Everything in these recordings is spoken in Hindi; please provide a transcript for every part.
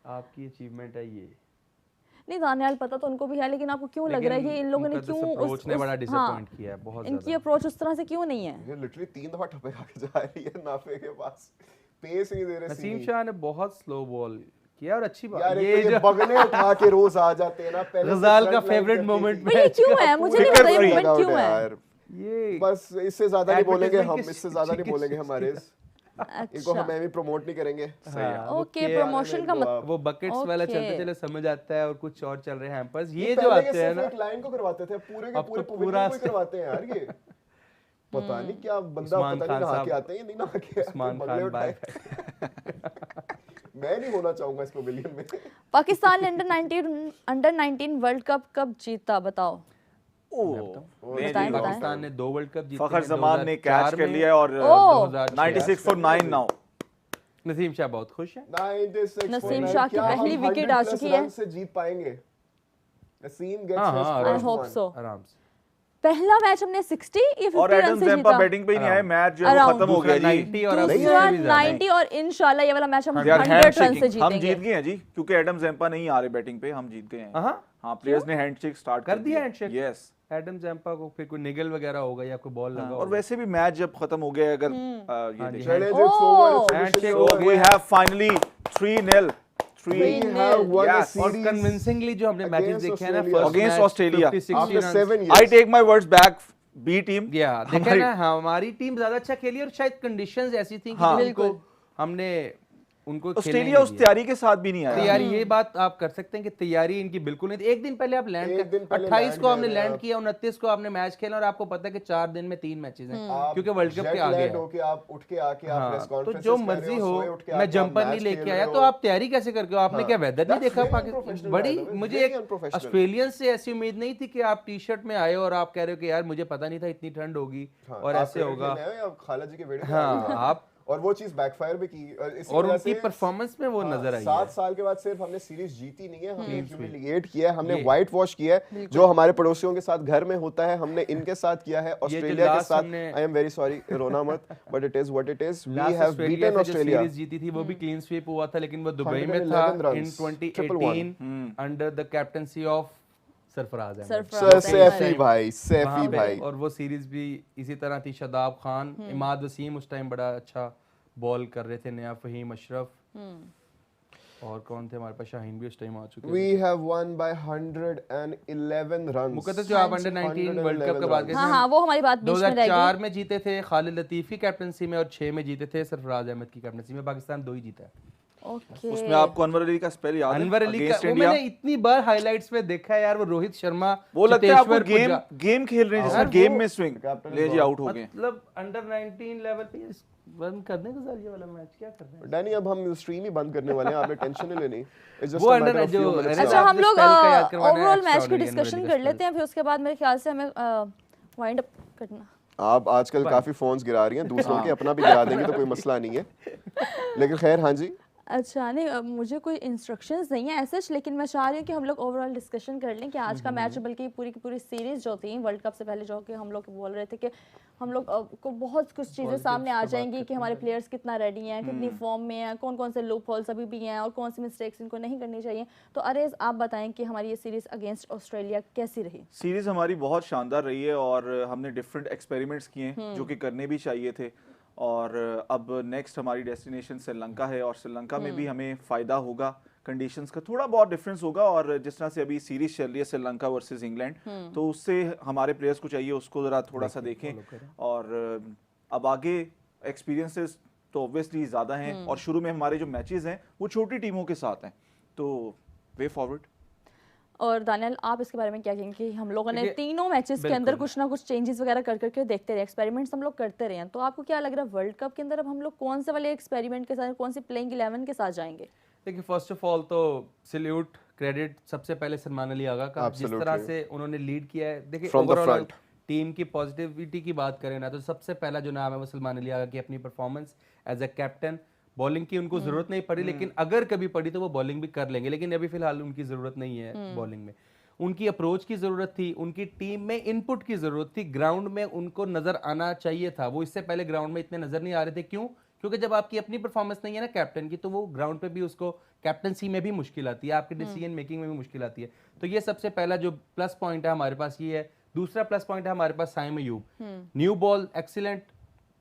आपकी अचीवमेंट है ये। नहीं दानियाल पता तो उनको भी है, लेकिन आपको क्यों लग रहा है कि इन लोगों ने क्यों अप्रोच ने बड़ा डिसअपॉइंट किया है बहुत इनकी ज्यादा। अप्रोच उस तरह से क्यों नहीं है? ये लिटरली 3 दफा ठप्पे खा के जा रही है नाफे के पास, पेस नहीं दे रहे। नसीम शाह ने बहुत स्लो बॉल किया और अच्छी बात यार ये जो बगले उठा के रोज आ जाते हैं ना, पहले गजाल का फेवरेट मोमेंट ये क्यों है? मुझे नहीं पता ये मोमेंट क्यों है। ये बस इससे ज्यादा नहीं बोलेंगे हम, इससे ज्यादा नहीं बोलेंगे हमारे इनको हम भी प्रमोट नहीं करेंगे। ओके प्रमोशन का वो बकेट्स वाला चलते चले समझ आता है और कुछ और चल रहे हैं हैम्पर्स ये पहले जो आते हैं ना एक लाइन को करवाते थे, पूरे के अब पूरे तो पूरा करवाते हैं यार। ये पता नहीं क्या बंदा, पता नहीं नहा के आते हैं नहीं नहा के, उस्मान खान भाई मैं नहीं होना चाहूंगा इस पवेलियन में। पाकिस्तान ने अंडर 19 वर्ल्ड कप कब जीता बताओ? पाकिस्तान ने 2 वर्ल्ड कप जीते। फखर जमान ने कैच कर लिया और 96 फॉर 9 नाउ। नसीम शाह बहुत खुश है। नसीम शाह की पहली विकेट आ चुकी है। से जीत पाएंगे Naseem gets I hope so. आराम से पहला मैच हमने 60 या 50 और एडम ज़ेम्पा बैटिंग पे ही नहीं आए, मैच जो है खत्म हो गया जी। 90 और अब 90 और इंशाल्लाह ये वाला मैच हम 100 रन से जीतेंगे। हम जीत गए हैं जी, क्योंकि एडम ज़ेम्पा नहीं आ रहे बैटिंग पे, हम जीत गए हैं। हां प्लेयर्स ने हैंडशेक स्टार्ट कर दिया हैंडशेक। यस एडम ज़ेम्पा को फिर कोई निगल वगैरह होगा या कोई बॉल लगा और वैसे भी मैच जब खत्म हो गया अगर ये चले जो ओवर वी हैव फाइनली 3-0 और कन्विंसिंगली जो हमने मैचेस देखे हैं ना first against Australia after 7 years। I take my words back, B team देखे ना हमारी टीम ज्यादा अच्छा खेली और शायद कंडीशंस ऐसी थी कि उनको हमने उनको ऑस्ट्रेलिया उस तैयारी के साथ भी नहीं आया। तैयारी ये बात आप कर सकते हैं कि तैयारी इनकी बिल्कुल नहीं थी। एक दिन पहले आप लैंड कर 28 को हमने लैंड किया, 29 को आपने मैच खेला और आपको पता है कि 4 दिन में 3 मैचेस हैं क्योंकि वर्ल्ड कप के आगे है। आप उठ के आके आप प्रेस कॉन्फ्रेंस तो जो मर्जी हो, मैं जंपर नहीं लेके आया तो आप तैयारी कैसे करके हो? आपने क्या वेदर नहीं देखा पाकिस्तान? बड़ी मुझे एक ऑस्ट्रेलियन से ऐसी उम्मीद नहीं थी कि आप टी शर्ट में आए और आप कह रहे हो कि यार मुझे पता नहीं था इतनी ठंड होगी और ऐसे होगा। खाला जी के बेटे आप और वो चीज बैकफायर भी की और उनकी परफॉर्मेंस में वो नजर आई है। 7 साल के बाद सिर्फ हमने सीरीज जीती नहीं है, हमने ह्यूमिलिएट किया है, हमने व्हाइट वॉश किया है जो हमारे पड़ोसियों के साथ घर में होता है, हमने इनके साथ किया है ऑस्ट्रेलिया के साथ। आई एम वेरी सॉरी, रोना मत, but it is what it is. We have beaten Australia. Series जीती थी वो भी क्लीन स्वीप हुआ था, लेकिन वो दुबई में था in 2018 under the captaincy of Sarfaraz Saifi भाई। और वो सीरीज भी इसी तरह थी। शादाब खान, इमाद वसीम उस टाइम बड़ा अच्छा बॉल कर रहे थे, नया फहीम अशरफ और कौन थे हमारे पास, शाहीन भी उस टाइम आ चुके थे। We have won by 111 runs। मुकद्दस जो आप अंडर 19 वर्ल्ड कप का बात करते हैं, हां वो हमारी बात बीच में रह गई। 2004 में जीते थे खालिद लतीफ की कैप्टनसी में और 6 में जीते थे सरफराज अहमद की कैप्टनसी में। पाकिस्तान 2 ही जीता है। ओके उसमें आपको अनवर अली का स्पेल याद है? अनवर अली का वो मैंने इतनी बार हाइलाइट्स में देखा है यार। वो रोहित शर्मा वो लगता है आपको गेम खेल रहे हैं जिसमें गेम में स्विंग ले जी आउट हो गए। मतलब अंडर 19 लेवल पे बंद करने का ये वाला मैच क्या कर रहे हैं डैनी? अब हम स्ट्रीम ही बंद करने वाले हैं, आपने टेंशन नहीं लेनी। वो अंडर जो अच्छा हम लोग ओवरऑल मैच की डिस्कशन कर लेते हैं, फिर उसके बाद मेरे ख्याल से हमें वाइंड अप करना। आप आजकल काफी फोन्स गिरा रही हैं दूसरों के, अपना भी गिरा देंगी तो कोई मसला नहीं है, लेकिन खैर हाँ जी। अच्छा नहीं मुझे कोई इंस्ट्रक्शंस नहीं है ऐसे, लेकिन मैं चाह रही हूँ कि हम लोग ओवरऑल डिस्कशन कर लें कि आज का मैच बल्कि पूरी की पूरी सीरीज जो थी वर्ल्ड कप से पहले जो कि हम लोग बोल रहे थे कि हम लोग को बहुत कुछ चीज़ें सामने आ जाएंगी कि हमारे प्लेयर्स कितना रेडी हैं, कितनी फॉर्म में हैं, कौन कौन से लूप होल्स अभी भी हैं और कौन सी मिस्टेक्स इनको नहीं करनी चाहिए। तो अरेज आप बताएं कि हमारी ये सीरीज अगेंस्ट ऑस्ट्रेलिया कैसी रही? सीरीज हमारी बहुत शानदार रही है और हमने डिफरेंट एक्सपेरिमेंट्स किए जो कि करने भी चाहिए थे। और अब नेक्स्ट हमारी डेस्टिनेशन श्रीलंका है और श्रीलंका में भी हमें फ़ायदा होगा। कंडीशंस का थोड़ा बहुत डिफरेंस होगा और जिस तरह से अभी सीरीज चल रही है श्रीलंका वर्सेस इंग्लैंड, तो उससे हमारे प्लेयर्स को चाहिए उसको ज़रा थोड़ा सा देखें। और अब आगे एक्सपीरियंसेस तो ऑब्वियसली ज़्यादा हैं और शुरू में हमारे जो मैचेस हैं वो छोटी टीमों के साथ हैं, तो वे फॉरवर्ड। और दानियल आप इसके बारे में क्या कहेंगे कि हम लोगों ने तीनों मैचेस के अंदर कुछ ना कुछ चेंजेस वगैरह कर करके देखते रहे, एक्सपेरिमेंट्स हम लोग करते रहे हैं, तो आपको क्या लग रहा है वर्ल्ड कप के अंदर अब हम लोग कौन से वाले एक्सपेरिमेंट के साथ, कौन सी प्लेइंग 11 के साथ जाएंगे? देखिए फर्स्ट ऑफ ऑल तो सैल्यूट क्रेडिट सबसे पहले सलमान अली आगा का, जिस तरह से उन्होंने लीड किया है। देखिए ओवरऑल टीम की पॉजिटिविटी की बात करें ना तो सबसे पहला जो नाम है वो सलमान अली आगा की अपनी performance as a captain. Bowling की उनको जरूरत नहीं पड़ी, लेकिन अगर कभी पड़ी तो वो बॉलिंग भी कर लेंगे, लेकिन अभी फिलहाल उनकी जरूरत नहीं है बॉलिंग में। उनकी अप्रोच की जरूरत थी, उनकी टीम में इनपुट की जरूरत थी, ग्राउंड में उनको नजर आना चाहिए था। वो इससे पहले ग्राउंड में इतने नजर नहीं आ रहे थे। क्यों? क्योंकि जब आपकी अपनी परफॉर्मेंस नहीं है ना कैप्टन की, तो वो ग्राउंड पे भी उसको कैप्टनसी में भी मुश्किल आती है, आपके डिसीजन मेकिंग में भी मुश्किल आती है। तो ये सबसे पहला जो प्लस पॉइंट है हमारे पास ये है। दूसरा प्लस पॉइंट है हमारे पास Saim Ayub, new ball excellent,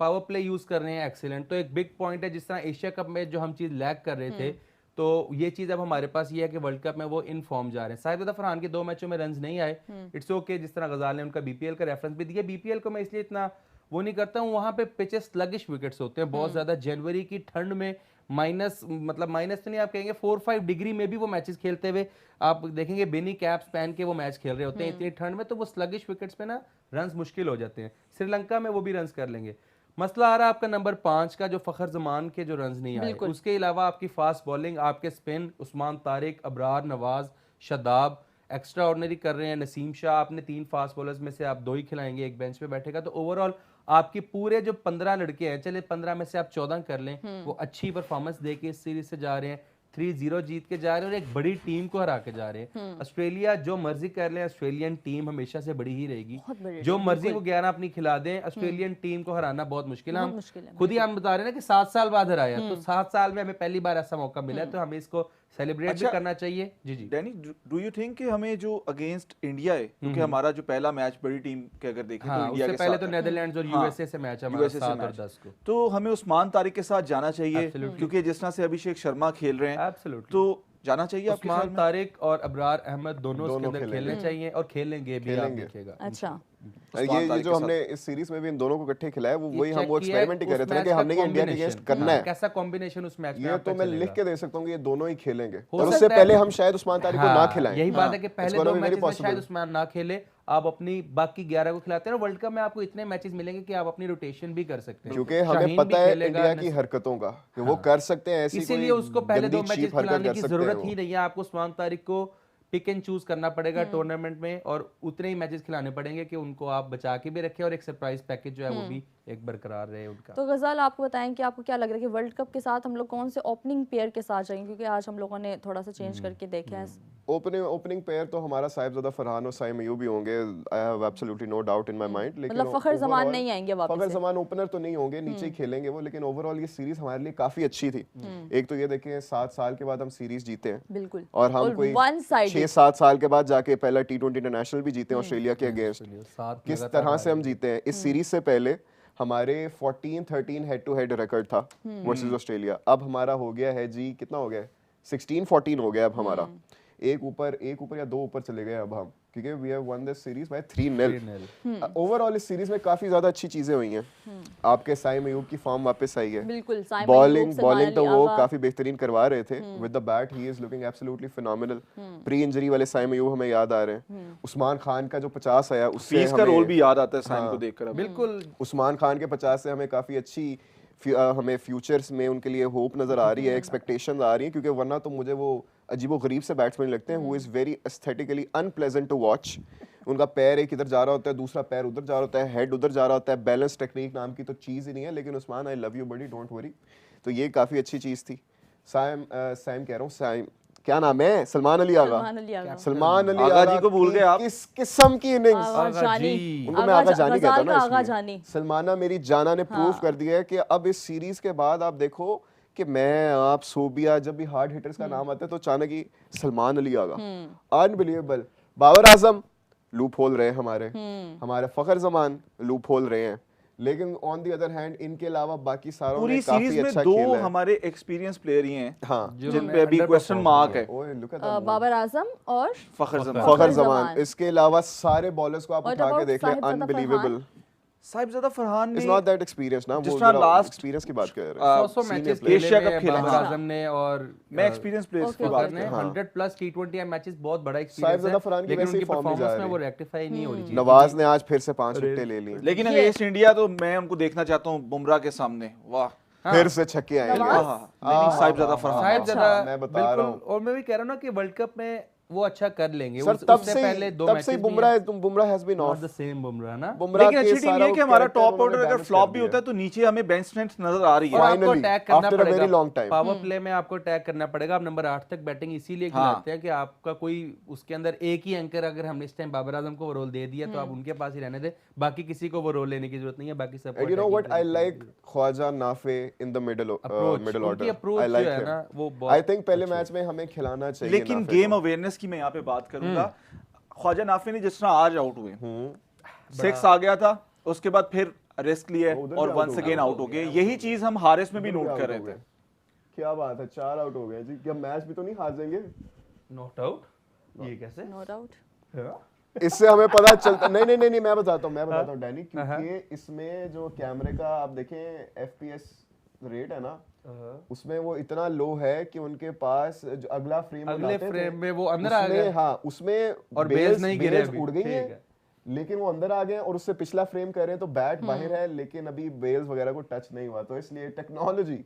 power play use कर रहे हैं एक्सीलेंट। तो एक बिग पॉइंट है, जिस तरह एशिया कप में जो हम चीज लैग कर रहे थे, तो ये चीज अब हमारे पास ये है कि वर्ल्ड कप में वो इन फॉर्म जा रहे हैं। साहिब फरहान के 2 मैचों में रन्स नहीं आए, इट्स ओके। जिस तरह गजाल ने उनका बीपीएल का रेफरेंस भी दिया, बीपीएल को मैं इसलिए इतना वो नहीं करता हूँ, वहां पे पिचेस स्लगिश विकेट्स होते हैं बहुत ज्यादा। जनवरी की ठंड में माइनस तो नहीं आप कहेंगे, 4-5 डिग्री में भी वो मैचेस खेलते हुए आप देखेंगे, बेनी कैप्स पहन के वो मैच खेल रहे होते हैं इतनी ठंड में, तो वो स्लगिश विकेट्स पे ना रन्स मुश्किल हो जाते हैं। श्रीलंका में वो भी रन्स कर लेंगे। मसला आ रहा है आपका नंबर 5 का, जो फखर जमान के जो रन्स नहीं आए। उसके अलावा आपकी फास्ट बॉलिंग, आपके spin, Usman Tariq, Abrar, Nawaz, Shadab extra ordinary कर रहे हैं। नसीम शाह, आपने 3 फास्ट बॉलर्स में से आप 2 ही खिलाएंगे, एक बेंच पे बैठेगा। तो ओवरऑल आपके पूरे जो 15 लड़के हैं, चले 15 में से आप 14 कर लें, वो अच्छी परफॉर्मेंस दे के इस सीरीज से जा रहे हैं, 3-0 जीत के जा रहे हैं और एक बड़ी टीम को हरा के जा रहे हैं। ऑस्ट्रेलिया जो मर्जी कर ले, ऑस्ट्रेलियन टीम हमेशा से बड़ी ही रहेगी। जो मर्जी वो 11 अपनी खिला दें, ऑस्ट्रेलियन टीम को हराना बहुत मुश्किल है। हम खुद ही हम बता रहे हैं ना कि 7 साल बाद हराया, तो 7 साल में हमें पहली बार ऐसा मौका मिला है, तो हमें इसको सेलिब्रेट भी करना चाहिए। जी जी डैनी, डू यू थिंक कि हमें जो अगेंस्ट इंडिया है, क्योंकि हमारा जो पहला मैच बड़ी टीम के अगर देखें तो इंडिया के पहले तो नेदरलैंड्स और यूएसए से मैच है हमारा 7 और 10 को, तो हमें उस्मान तारिक के साथ जाना चाहिए, क्योंकि जिस तरह से अभिषेक शर्मा खेल रहे हैं, तो जाना चाहिए। उस्मान तारिक और अबरार अहमद दोनों उसके अंदर खेलने चाहिए और खेलेंगे भी, आप देखिएगा। अच्छा, ये जो हमने इस सीरीज में भी इन दोनों को इकट्ठे खिलाया, वो वही हम वो एक्सपेरिमेंट ही कर रहे थे कि हमने इंडिया के अगेंस्ट करना है, कैसा कॉम्बिनेशन उस मैच में। ये तो मैं लिख के दे सकता हूँ कि ये दोनों ही खेलेंगे, और उससे पहले हम शायद उस्मान तारिक को ना खिलाएं। यही बात है कि पहले 2 मैचेस में शायद उस्मान ना खेले, आप अपनी बाकी 11 को खिलाते हैं। वर्ल्ड कप में आपको इतने मैचेस मिलेंगे कि आप अपनी रोटेशन भी कर सकते हैं, क्योंकि हमें पता है इंडिया की हरकतों का कि वो कर सकते हैं ऐसी, इसीलिए उसको पहले 2 मैचेस खिलाने की जरूरत ही नहीं है। आपको उस्मान तारिक को पिक एंड चूज करना पड़ेगा टूर्नामेंट में, और उतने ही मैचेस खिलाने पड़ेंगे कि उनको आप बचा के भी रखें और एक सरप्राइज पैकेज जो है वो भी एक बरकरार रहे उनका। तो गजाल, आपको बताएं कि आपको क्या लग रहा है कि वर्ल्ड कप के साथ हम लोग कौन से ओपनिंग पेयर के साथ जाएंगे, क्योंकि आज हम लोगों ने थोड़ा सा चेंज करके देखा है। ओपनिंग पेयर तो हमारा साहिबजादा फरहान और साइम अयूब भी होंगे, I have absolutely no doubt in my mind. लेकिन मतलब फखर जमान नहीं आएंगे वापस, फखर जमान ओपनर तो नहीं होंगे, नीचे ही खेलेंगे वो। लेकिन ओवरऑल ये सीरीज हमारे लिए काफी अच्छी थी। एक तो ये देखिए 7 साल के बाद हम सीरीज जीते हैं, बिल्कुल, और हम कोई 6-7 साल के बाद जाके पहला T20 इंटरनेशनल भी जीते हैं ऑस्ट्रेलिया के अगेंस्ट। किस तरह से हम जीते हैं। इस सीरीज से पहले हमारे 14-13 हेड टू हेड रिकॉर्ड था वर्सेस ऑस्ट्रेलिया। अब हमारा हो गया है जी, कितना हो गया है, 16-14 हो गया अब हमारा। एक ऊपर या 2 ऊपर चले गए अब हम, क्योंकि we have won this series by 3-0। Overall इस सीरीज में काफी ज्यादा अच्छी चीजें हुई हैं। आपके साइम अयूब की फॉर्म वापस आई है, बिल्कुल। बॉलिंग तो वो काफी बेहतरीन करवा रहे थे with the bat, he is looking absolutely phenomenal. Pre injury वाले साइम अयूब हमें याद आ रहे हैं। उस्मान खान का जो 50 आया, उससे का रोल भी याद आता है साइम को देखकर। बिल्कुल, उस्मान खान के 50 से हमें काफी अच्छी हमें फ्यूचर्स में उनके लिए होप नजर आ रही है, एक्सपेक्टेशंस आ रही हैं, क्योंकि वरना तो मुझे वो अजीबो गरीब से बैट्समैन लगते हैं, who is very aesthetically unpleasant to watch. उनका पैर एक इधर जा रहा होता है, दूसरा पैर उधर जा रहा होता है, हेड उधर जा रहा होता है, बैलेंस टेक्निक नाम की तो चीज ही नहीं है। लेकिन Usman, I love you buddy, don't worry. तो ये काफी अच्छी चीज थी। साइम कह रहा हूँ, साइम क्या नाम है, सलमान अली आगा जी को भूल गए आप। किस किस्म की इनिंग्स, उनको मैं आगा जानी कहता हूं ना, आगा जानी। सलमाना मेरी जाना ने प्रूव कर दिया है कि अब इस सीरीज के बाद आप देखो कि मैं, आप, सोबिया, जब भी हार्ड हिटर्स का नाम आता है तो अचानक ही Salman Ali Agha, unbelievable. Babar Azam loop hole रहे हमारे फखर जमान लूप होल रहे हैं। लेकिन ऑन द अदर हैंड इनके अलावा बाकी सारों ने काफी अच्छा खेला है। 2 हमारे एक्सपीरियंस प्लेयर ही हैं, हाँ, जिन पे अभी क्वेश्चन मार्क है। बाबर आजम और फखर जमान। इसके अलावा सारे बॉलर्स को आप उठा के देख लें, अनबिलीवेबल। साहिबजादा फरहान ने इज नॉट दैट एक्सपीरियंस ना, जिस तरह लास्ट एक्सपीरियंस की बात कर रहे हैं। 100 मैचेस एशिया कप खेला बाबर आजम ने, और मैं एक्सपीरियंस प्लेयर्स की बात कर रहा हूं। 100 प्लस T20 मैचेस बहुत बड़ा एक्सपीरियंस है, साहिबजादा फरहान की लेकिन वैसे ही उनकी फॉर्म में जा परफॉर्मेंस रही में वो है। रेक्टिफाई नहीं हो रही चीज। नवाज ने आज फिर से 5 विकेटें ले ली, लेकिन अगेंस्ट इंडिया तो मैं उनको देखना चाहता हूं बुमराह के सामने। वाह, फिर से छक्के आए। साहिबजादा फरहान, साहिबजादा, मैं बता रहा हूं। और मैं भी कह रहा हूं ना कि वर्ल्ड कप में वो अच्छा कर लेंगे। सर तब उससे से पहले दो तब से Bumrah has been not of the same Bumrah ना। बुमराह लेकिन के अच्छी टीम सारा ये कि वो हमारा character टॉप ऑर्डर उन्होंने अगर damage फ्लॉप कर भी दिया होता है तो नीचे हमें बेंच स्ट्रेंथ नजर आ रही और है। आपको Finally, टैग करना after a very पड़ेगा long time. पावर प्ले में, आपको टैग करना पड़ेगा। आप नंबर 8 तक बैटिंग इसीलिए खिलाते हैं कि आपका कोई उसके अंदर एक ही एंकर, अगर हमने इस टाइम बाबर आजम को वो रोल दे दिया तो आप उनके पास ही रहने दे, बाकी किसी को वो रोल लेने की जरूरत नहीं है। बाकी सब And you know what I like Khawaja Nafay in the middle उनकी order. अप्रोच I जो like है him. ना वो I बहुत think पहले मैच में हमें खिलाना चाहिए लेकिन नाफे गेम को। अवेयरनेस की मैं यहाँ पे बात करूंगा। ख्वाजा नाफे ने जिस तरह आज आउट हुए, 6 आ गया था, उसके बाद फिर रिस्क लिए उधर और भी out वंस हो अगेन गया। आउट हो गए। यही चीज हम हारिस में भी उधर नोट out कर रहे हो थे। गए। क्या बात है, 4 आउट हो गए जी। क्या मैच भी तो नहीं हार जाएंगे? नॉट आउट, ये कैसे? No doubt. इससे हमें पता चलता नहीं मैं बताता हूँ डैनी, क्योंकि इसमें जो कैमरे का आप देखें एफपीएस रेट है ना, उसमें वो इतना लो है कि उनके पास जो अगला फ्रेम अगले फ्रेम में वो अंदर आ गए। हाँ उसमें और बेल्स नहीं गिरे अभी, उड़ गई ठीक है, है। लेकिन वो अंदर आ गए और उससे पिछला फ्रेम कर रहे हैं तो बैट बाहर है, लेकिन अभी बेल्स वगैरह को टच नहीं हुआ। तो इसलिए टेक्नोलॉजी